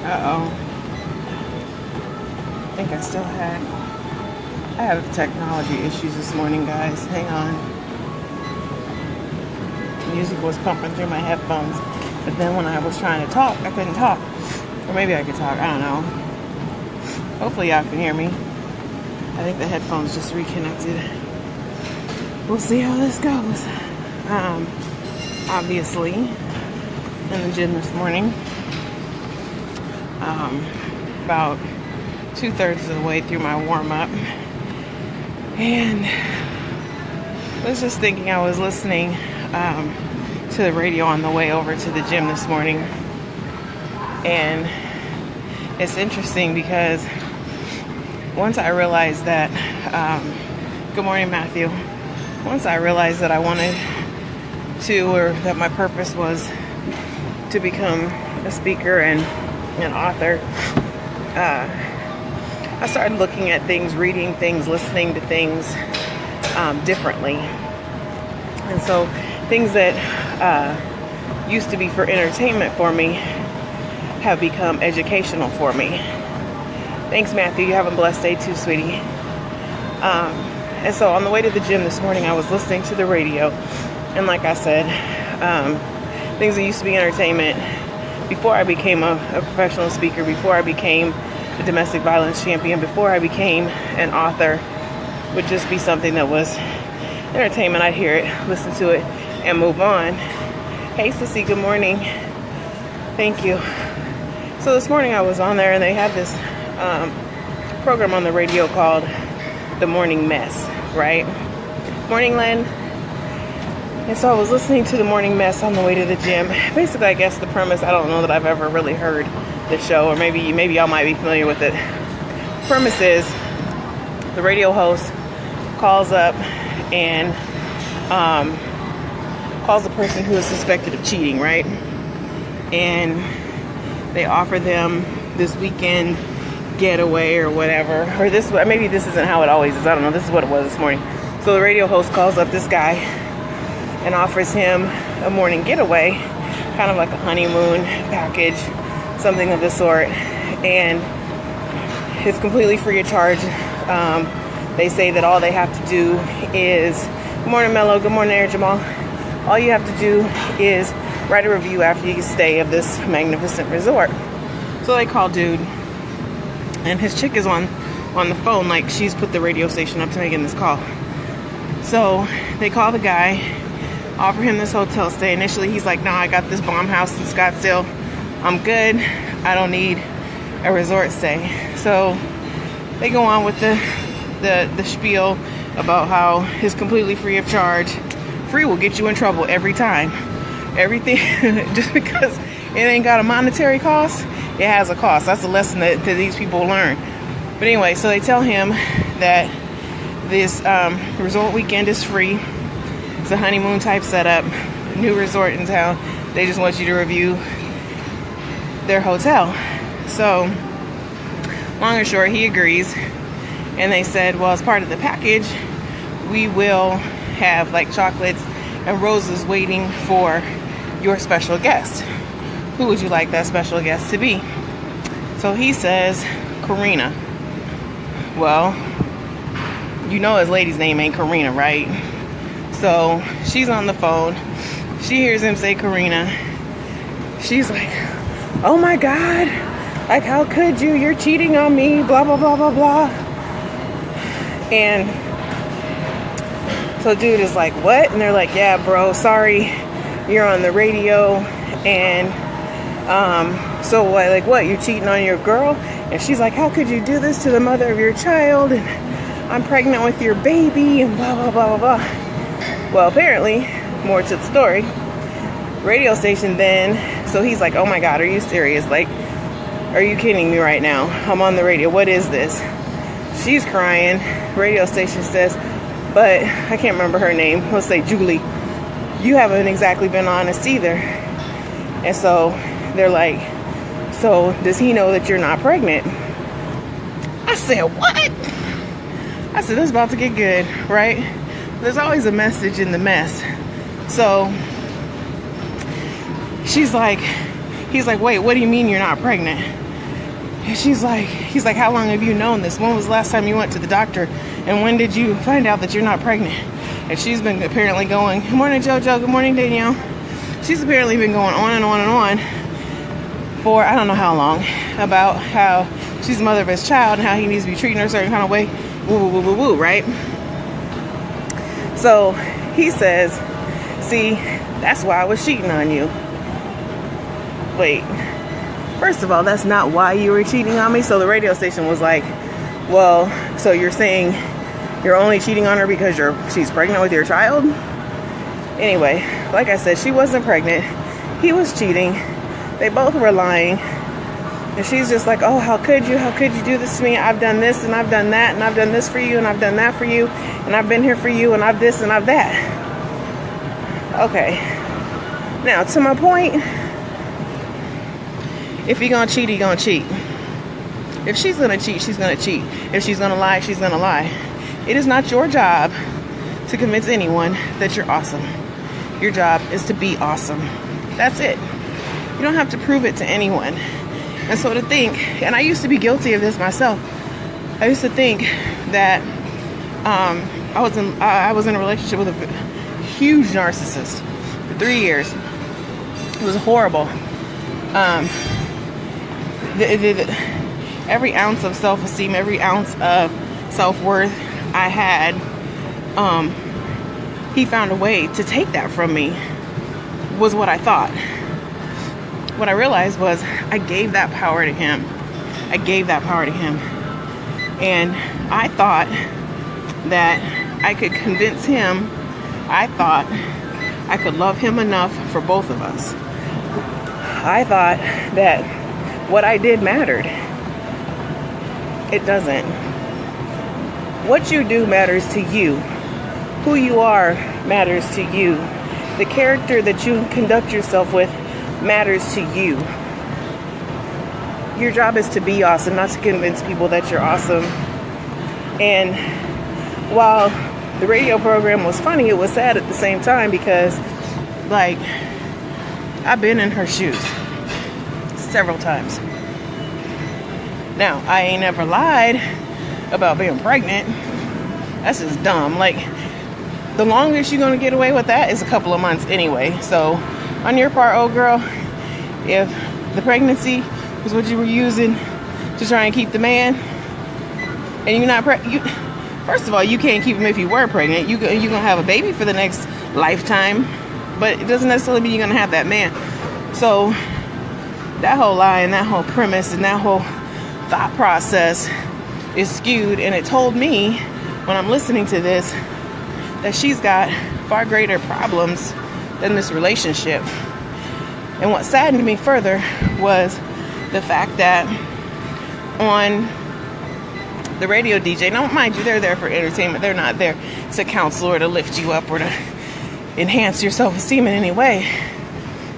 Uh-oh. I think I have technology issues this morning, guys. Hang on. Music was pumping through my headphones, but then when I was trying to talk, I couldn't talk. Or maybe I could talk, I don't know. Hopefully y'all can hear me. I think the headphones just reconnected. We'll see how this goes. Obviously, in the gym this morning. About 2/3 of the way through my warm-up. And I was just thinking, I was listening to the radio on the way over to the gym this morning. And it's interesting because once I realized that, good morning, Matthew. Once I realized that I wanted to, or that my purpose was to become a speaker and an author, I started looking at things, reading things, listening to things differently. And so things that used to be for entertainment for me have become educational for me. Thanks, Matthew. You have a blessed day too, sweetie. And so on the way to the gym this morning, I was listening to the radio. And like I said, things that used to be entertainment, before I became a professional speaker, before I became a domestic violence champion, before I became an author, would just be something that was entertainment. I'd hear it, listen to it, and move on. Hey, Sissy, good morning. Thank you. So this morning I was on there, and they had this program on the radio called The Morning Mess, right? Morning, Len. And so I was listening to The Morning Mess on the way to the gym. Basically, I guess the premise, I don't know that I've ever really heard the show, or maybe y'all might be familiar with it. The premise is the radio host calls up and calls the person who is suspected of cheating, right? And they offer them this weekend getaway or whatever. Or maybe this isn't how it always is. I don't know. This is what it was this morning. So the radio host calls up this guy and offers him a morning getaway, kind of like a honeymoon package, something of the sort, and it's completely free of charge. They say that all they have to do is, good morning, Mello, good morning, Air Jamal. All you have to do is write a review after you stay of this magnificent resort. So they call dude, and his chick is on the phone, like she's put the radio station up to making this call. So they call the guy, offer him this hotel stay. Initially, he's like, nah, I got this bomb house in Scottsdale. I'm good. I don't need a resort stay. So they go on with the spiel about how it's completely free of charge. Free will get you in trouble every time. Everything, just because it ain't got a monetary cost, it has a cost. That's a lesson that these people learn. But anyway, so they tell him that this resort weekend is free. It's a honeymoon type setup, new resort in town. They just want you to review their hotel. So long and short, he agrees. And they said, well, as part of the package, we will have like chocolates and roses waiting for your special guest. Who would you like that special guest to be? So he says, Karina. Well, you know his lady's name ain't Karina, right? So she's on the phone. She hears him say Karina. She's like, oh my God, like how could you? You're cheating on me, blah, blah, blah, blah, blah. And so dude is like, what? And they're like, yeah, bro, sorry, you're on the radio. And so what, you're cheating on your girl? And she's like, how could you do this to the mother of your child? And I'm pregnant with your baby, and blah, blah, blah, blah, blah. Well, apparently, more to the story, radio station then, so he's like, oh my God, are you serious? Like, are you kidding me right now? I'm on the radio. What is this? She's crying. Radio station says, but I can't remember her name. Let's say Julie. You haven't exactly been honest either. And so they're like, so does he know that you're not pregnant? I said, what? I said, this is about to get good, right? There's always a message in the mess. So he's like, wait, what do you mean you're not pregnant? And he's like, how long have you known this? When was the last time you went to the doctor? And when did you find out that you're not pregnant? And she's been apparently going, good morning, JoJo. Good morning, Danielle. She's apparently been going on and on and on for I don't know how long about how she's the mother of his child and how he needs to be treating her a certain kind of way. Woo, woo, woo, woo, woo, right? So he says, see, that's why I was cheating on you. Wait. First of all, that's not why you were cheating on me. So the radio station was like, well, so you're saying you're only cheating on her because she's pregnant with your child? Anyway, like I said, she wasn't pregnant. He was cheating. They both were lying. And she's just like, oh, how could you? How could you do this to me? I've done this and I've done that and I've done this for you and I've done that for you and I've been here for you and I've this and I've that. Okay. Now, to my point, if you're going to cheat, you're going to cheat. If she's going to cheat, she's going to cheat. If she's going to lie, she's going to lie. It is not your job to convince anyone that you're awesome. Your job is to be awesome. That's it. You don't have to prove it to anyone. And so to think, and I used to be guilty of this myself. I used to think that I was in a relationship with a huge narcissist for 3 years. It was horrible. Every ounce of self-esteem, every ounce of self-worth I had, he found a way to take that from me, was what I thought. What I realized was I gave that power to him. I gave that power to him. And I thought that I could convince him. I thought I could love him enough for both of us. I thought that what I did mattered. It doesn't. What you do matters to you. Who you are matters to you. The character that you conduct yourself with matters to you. Your job is to be awesome, not to convince people that you're awesome. And while the radio program was funny, it was sad at the same time because, like, I've been in her shoes several times. Now, I ain't never lied about being pregnant. That's just dumb. Like, the longest you're going to get away with that is a couple of months anyway. So, on your part, old girl, if the pregnancy was what you were using to try and keep the man, and you're not pregnant, first of all, you can't keep him if you were pregnant. You're going to have a baby for the next lifetime, but it doesn't necessarily mean you're going to have that man. So, that whole lie and that whole premise and that whole thought process is skewed, and it told me when I'm listening to this that she's got far greater problems than this relationship. And what saddened me further was the fact that on the radio DJ, now mind you, they're there for entertainment. They're not there to counsel or to lift you up or to enhance your self-esteem in any way.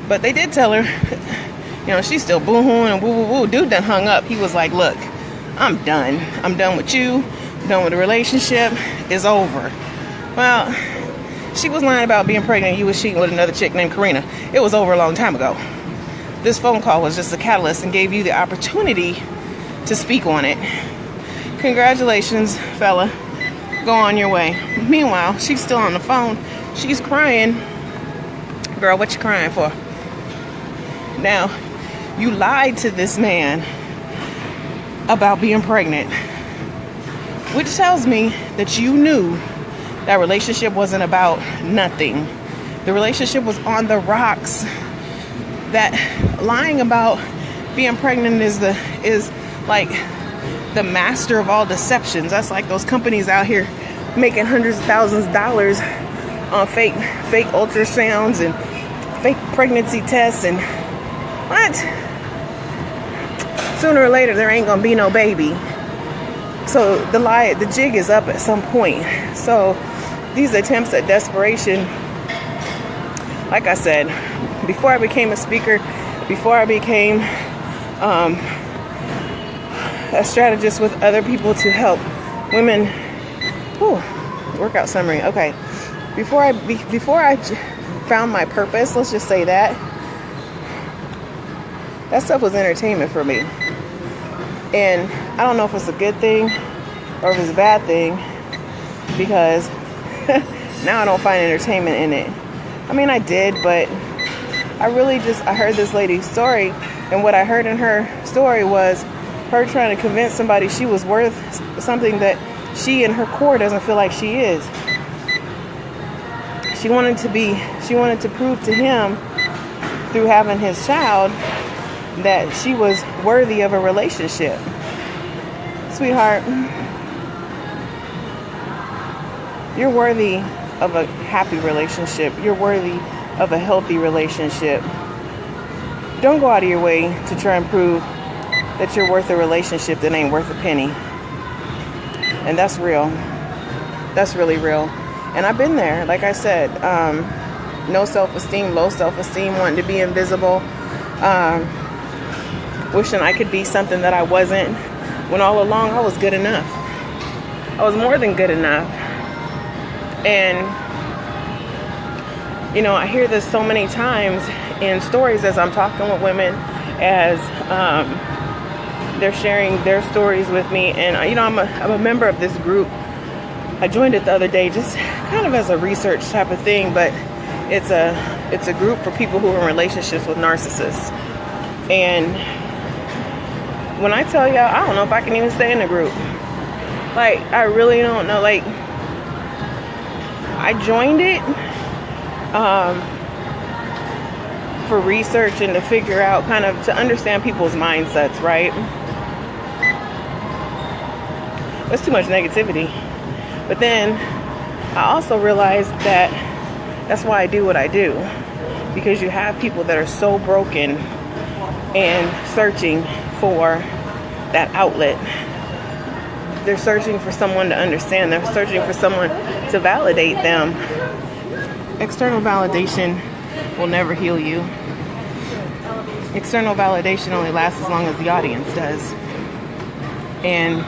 But they did tell her, you know, she's still boo-hooing and woo-woo-woo. Dude done hung up. He was like, look, I'm done. I'm done with you. I'm done with the relationship. It's over. Well, she was lying about being pregnant. He was cheating with another chick named Karina. It was over a long time ago. This phone call was just a catalyst and gave you the opportunity to speak on it. Congratulations, fella. Go on your way. Meanwhile, she's still on the phone. She's crying. Girl, what you crying for? Now, you lied to this man about being pregnant, which tells me that you knew that relationship wasn't about nothing. The relationship was on the rocks. That lying about being pregnant is like the master of all deceptions. That's like those companies out here making hundreds of thousands of dollars on fake ultrasounds and fake pregnancy tests, and what? Sooner or later there ain't gonna be no baby. So the jig is up at some point. So these attempts at desperation, like I said, before I became a speaker, before I became a strategist with other people to help women. Workout summary. Okay, before I found my purpose, let's just say that stuff was entertainment for me. And I don't know if it's a good thing or if it's a bad thing, because now I don't find entertainment in it. I mean, I did, but I heard this lady's story, and what I heard in her story was her trying to convince somebody she was worth something that she in her core doesn't feel like she is. She wanted to prove to him through having his child that she was worthy of a relationship. Sweetheart, you're worthy of a happy relationship. You're worthy of a healthy relationship. Don't go out of your way to try and prove that you're worth a relationship that ain't worth a penny. And that's real. That's really real. And I've been there. Like I said, no self-esteem, low self-esteem, wanting to be invisible, wishing I could be something that I wasn't, when all along I was good enough. I was more than good enough. And, you know, I hear this so many times in stories as I'm talking with women, as they're sharing their stories with me. And, you know, I'm a member of this group. I joined it the other day just kind of as a research type of thing, but it's a group for people who are in relationships with narcissists. And when I tell y'all, I don't know if I can even stay in the group. Like, I really don't know. Like, I joined it for research and to figure out, kind of to understand people's mindsets, right? There's too much negativity. But then I also realized that that's why I do what I do. Because you have people that are so broken and searching for that outlet. They're searching for someone to understand. They're searching for someone to validate them. External validation will never heal you. External validation only lasts as long as the audience does. And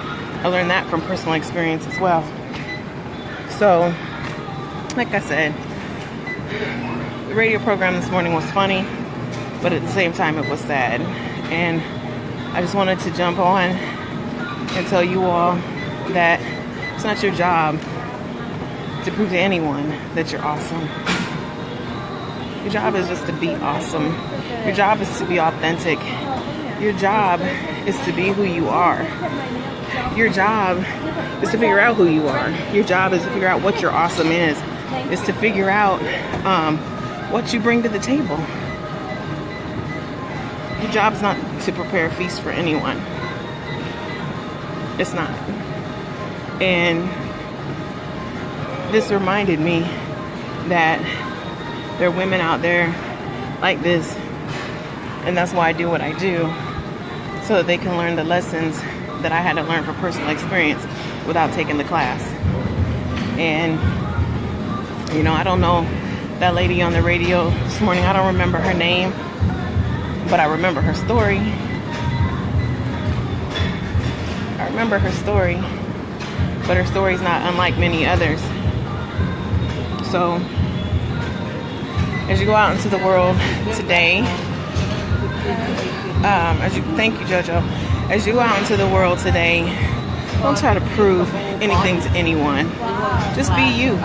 I learned that from personal experience as well. So, like I said, the radio program this morning was funny, but at the same time it was sad. And I just wanted to jump on and tell you all that it's not your job to prove to anyone that you're awesome. Your job is just to be awesome. Your job is to be authentic. Your job is to be who you are. Your job is to figure out who you are. Your job is to figure out what your awesome is to figure out what you bring to the table. Your job's not to prepare a feast for anyone. It's not. And this reminded me that there are women out there like this, and that's why I do what I do, so that they can learn the lessons that I had to learn from personal experience without taking the class. And, you know, I don't know that lady on the radio this morning. I don't remember her name, but I remember her story. I remember her story, but her story is not unlike many others. So, as you go out into the world today, thank you, JoJo. As you go out into the world today, don't try to prove anything to anyone. Just be you.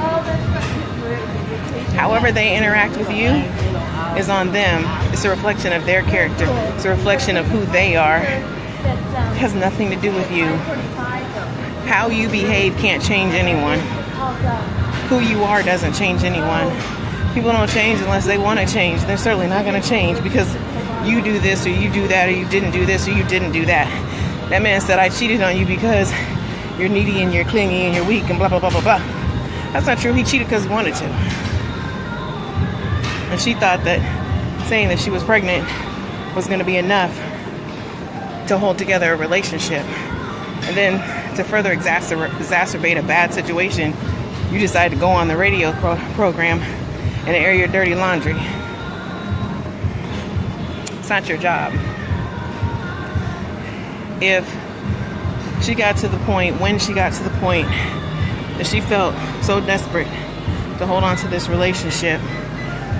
However they interact with you is on them. It's a reflection of their character. It's a reflection of who they are. It has nothing to do with you. How you behave can't change anyone. Who you are doesn't change anyone. People don't change unless they want to change. They're certainly not going to change because you do this or you do that, or you didn't do this or you didn't do that. That man said, I cheated on you because you're needy and you're clingy and you're weak and blah, blah, blah, blah, blah. That's not true. He cheated because he wanted to. And she thought that saying that she was pregnant was going to be enough to hold together a relationship. And then to further exacerbate a bad situation, you decide to go on the radio program and air your dirty laundry. It's not your job. If she got to the point, when she got to the point that she felt so desperate to hold on to this relationship,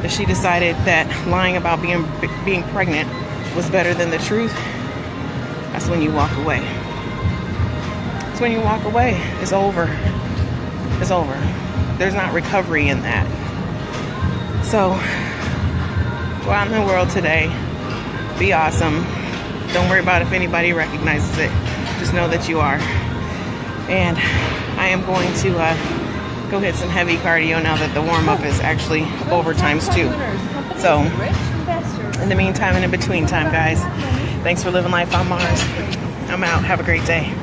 that she decided that lying about being pregnant was better than the truth, that's it's when you walk away. It's when you walk away. It's over. It's over. There's not recovery in that. So go out in the world today. Be awesome. Don't worry about if anybody recognizes it. Just know that you are. And I am going to go hit some heavy cardio now that the warm-up is actually over times 2. So in the meantime and in between time, guys, thanks for living life on Mars. I'm out. Have a great day.